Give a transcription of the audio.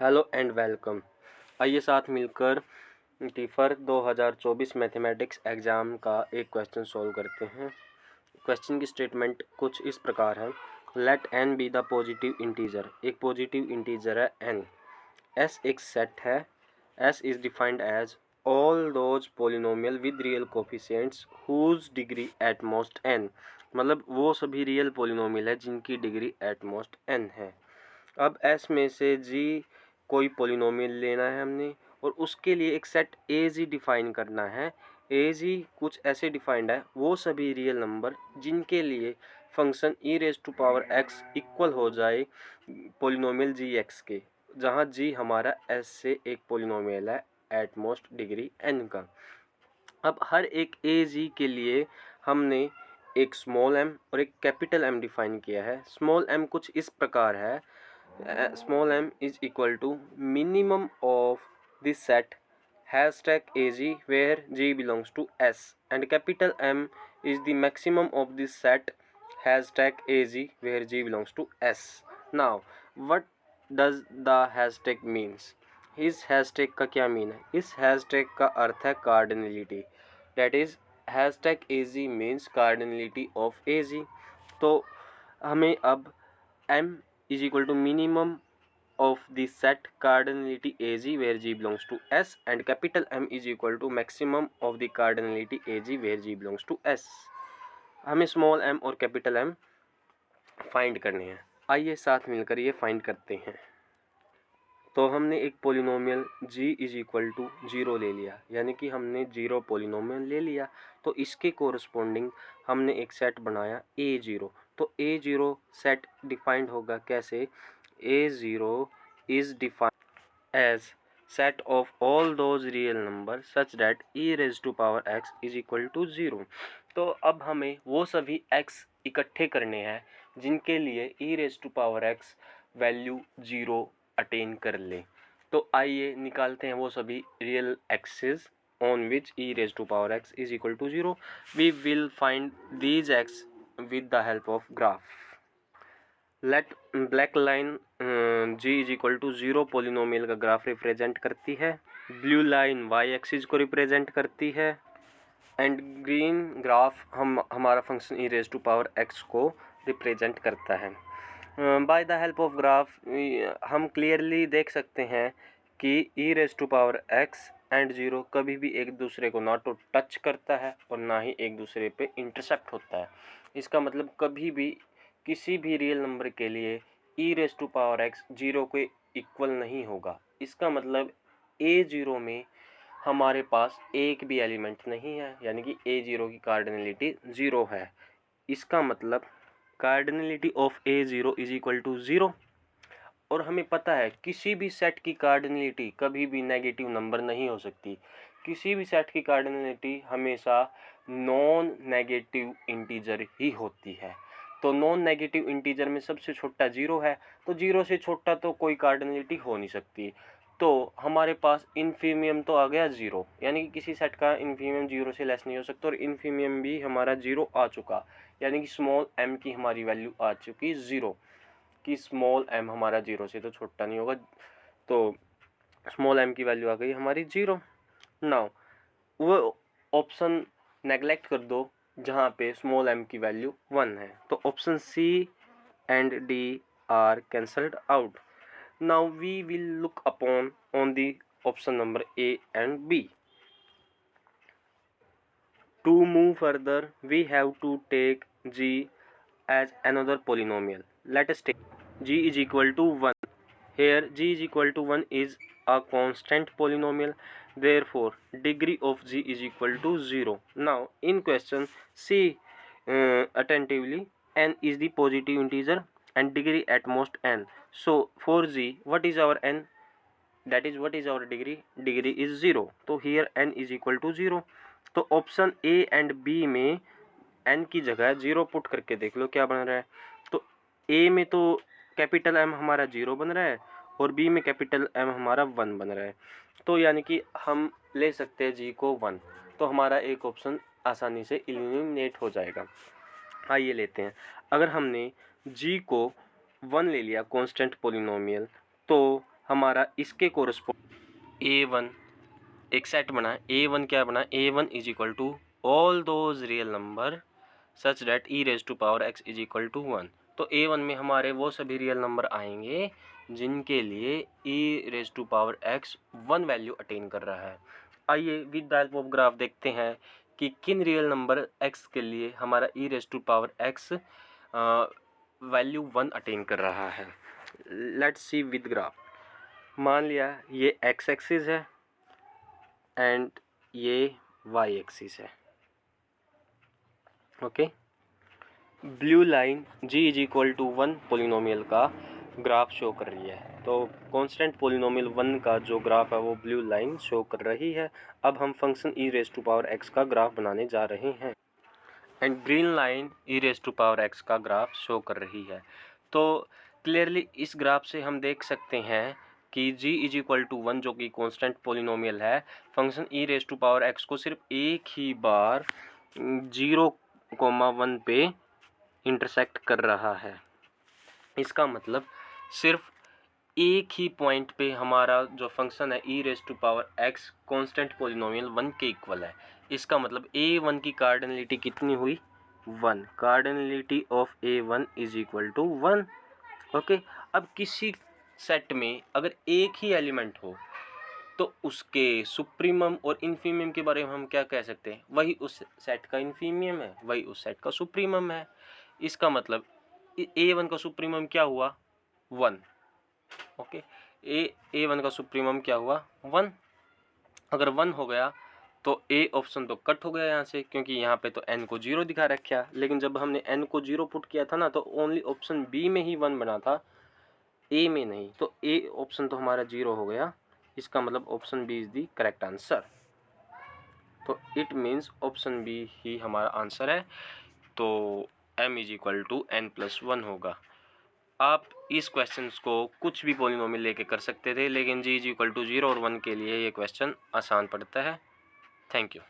Hello and welcome. आइए साथ मिलकर टीफर 2024 मैथमेटिक्स एग्ज़ाम का एक क्वेश्चन सॉल्व करते हैं। क्वेश्चन की स्टेटमेंट कुछ इस प्रकार है। Let n be the positive integer. एक पॉजिटिव इंटीजर है n। s एक सेट है। s is defined as all those polynomial with real coefficients whose degree at most n। मतलब वो सभी रियल पोलिनोमियल है जिनकी डिग्री एट मोस्ट n है। अब s में से g कोई पोलिनोमियल लेना है हमने और उसके लिए एक सेट ए जी डिफाइन करना है। ए जी कुछ ऐसे डिफाइंड है वो सभी रियल नंबर जिनके लिए function e raise to power x equal हो जाए पोलिनोमियल जी एक्स के, जहाँ जी हमारा एस से एक पोलिनोमियल है एट मोस्ट डिग्री एन का। अब हर एक ए जी के लिए हमने एक स्मॉल एम और एक कैपिटल एम डिफाइन किया है। स्मॉल एम कुछ इस प्रकार है। small m is equal to minimum of this set hashtag AG where G belongs to S, and capital M is the maximum of this set hashtag AG where G belongs to S. Now what does the hashtag means? इस hashtag का क्या mean है? इस hashtag का अर्थ है cardinality. That is hashtag AG means cardinality of AG। तो हमें अब m is equal to minimum of the set cardinality AG where G belongs to S, and capital M is equal to maximum of the cardinality AG where G belongs to S. हमें small m और capital M find करने हैं। आइए साथ मिलकर ये find करते हैं। तो हमने एक polynomial g is equal to 0 ले लिया, यानी कि हमने 0 पोलिनोमियल ले लिया। तो इसके कोरस्पोंडिंग हमने एक सेट बनाया a0। तो a0 सेट डिफाइंड होगा कैसे? a0 is defined as set of all those real number such that e raise to power x is equal to 0। तो अब हमें वो सभी x इकट्ठे करने हैं जिनके लिए e raise to power x value 0 attain कर ले। तो आइए निकालते हैं वो सभी real x's on which e raise to power x is equal to 0। We will find these x with the help of graph. Let black line g is equal to 0 polynomial का graph represent करती है। Blue line y axis को represent करती है and green graph हमारा function e raise to power x को represent करता है। By the help of graph हम क्लियरली देख सकते हैं कि e raise to power x and 0 कभी भी एक दूसरे को ना तो टच करता है और ना ही एक दूसरे पे इंटरसेप्ट होता है। इसका मतलब कभी भी किसी भी रियल नंबर के लिए e raise to power x 0 के इक्वल नहीं होगा। इसका मतलब a0 में हमारे पास एक भी एलिमेंट नहीं है, यानी कि a0 की कार्डिनलिटी 0 है। इसका मतलब cardinality of a0 is equal to 0। और हमें पता है किसी भी सेट की कार्डिनलिटी कभी भी नेगेटिव नंबर नहीं हो सकती। किसी भी सेट की कार्डिनलिटी हमेशा नॉन नेगेटिव इंटीजर ही होती है। तो नॉन नेगेटिव इंटीजर में सबसे छोटा 0 है, तो 0 से छोटा तो कोई कार्डिनलिटी हो नहीं सकती। तो हमारे पास इन्फीमियम तो आ गया 0, यानी कि किसी सेट का इन्फीमियम 0 से लेस नहीं हो सकता, और इन्फीमियम भी हमारा 0 आ चुका, यानी कि स्मॉल m की हमारी वैल्यू आ चुकी 0, कि स्मॉल m हमारा 0 से तो छोटा नहीं होगा। तो स्मॉल m की वैल्यू आ गई हमारी 0। नाउ वो ऑप्शन नेगलेक्ट कर दो जहाँ पे स्मॉल m की वैल्यू 1 है, तो option C and D are cancelled out. Now we will look upon on the option number A and B. To move further, we have to take G as another polynomial. Let us take G is equal to 1. Here G is equal to 1 is a constant polynomial. Therefore, degree of G is equal to 0. Now, in question, see attentively. N is the positive integer and degree at most n. So for G, what is our n? That is, what is our degree? Degree is 0. तो here n is equal to 0. तो option A and B में n की जगह 0 put करके देख लो क्या बन रहा है। तो A में तो कैपिटल M हमारा 0 बन रहा है और B में कैपिटल M हमारा 1 बन रहा है। तो यानी कि हम ले सकते हैं G को 1। तो हमारा एक ऑप्शन आसानी से एलिमिनेट हो जाएगा। आइए लेते हैं। अगर हमने G को 1 ले लिया कांस्टेंट पोलिनोमियल, तो हमारा इसके कोरस्पोंड A1 एक सेट बना, A1 क्या बना, A1 is equal to all those real number such that e raise to power x is equal to 1। तो A1 में हमारे वो सभी रियल नंबर आएंगे जिनके लिए e raise to power x 1 value attain कर रहा है। आइए with the help of graph देखते हैं कि किन रियल नंबर x के लिए हमारा e raise to power x value 1 attain कर रहा है। Let's see with graph. मान लिया ये x एक्सिस है एंड ये y एक्सिस है। Okay, blue line g is equal to 1 polynomial का ग्राफ शो कर रही है। तो कांस्टेंट पोलिनोमियल 1 का जो ग्राफ है वो ब्लू लाइन शो कर रही है। अब हम function e raise to power x का ग्राफ बनाने जा रहे हैं and green line e raise to power x का ग्राफ शो कर रही है। तो क्लियरली इस ग्राफ से हम देख सकते हैं कि g इज इक्वल टू 1 जो कि कांस्टेंट पोलिनोमियल है, function e raise to power x को सिर्फ एक ही बार 0,1 पे इंटरसेक्ट कर रहा है। इसका मतलब सिर्फ एक ही पॉइंट पे हमारा जो फंक्शन है e raise to power x constant polynomial 1 के इक्वल है। इसका मतलब A1 की कार्डिनलिटी कितनी हुई, 1। Cardinality of A1 is equal to 1। Okay, अब किसी सेट में अगर एक ही एलिमेंट हो तो उसके सुप्रीमम और इन्फीमियम के बारे में हम क्या कह सकते हैं, वही उस सेट का इन्फीमियम है, वही उस सेट का सुप्रीमम है। इसका मतलब A1 का सुप्रीमम क्या हुआ, 1। ओके, A1 का सुप्रीमम क्या हुआ, 1। अगर 1 हो गया तो A ऑप्शन तो कट हो गया यहाँ से, क्योंकि यहाँ पे तो n को 0 दिखा रखा। लेकिन जब हमने n को 0 पुट किया था ना तो ओनली ऑप्शन B में ही 1 बना था, A में नहीं। तो A ऑप्शन तो हमारा 0 हो गया। इसका मतलब option B is the correct answer. तो इट मीन्स ऑप्शन B ही हमारा आंसर है। तो m is equal to n+1 होगा। आप इस क्वेश्चन को कुछ भी पॉलिनोमियल लेके कर सकते थे, लेकिन g इज इक्वल टू 0 और 1 के लिए ये क्वेश्चन आसान पड़ता है। Thank you.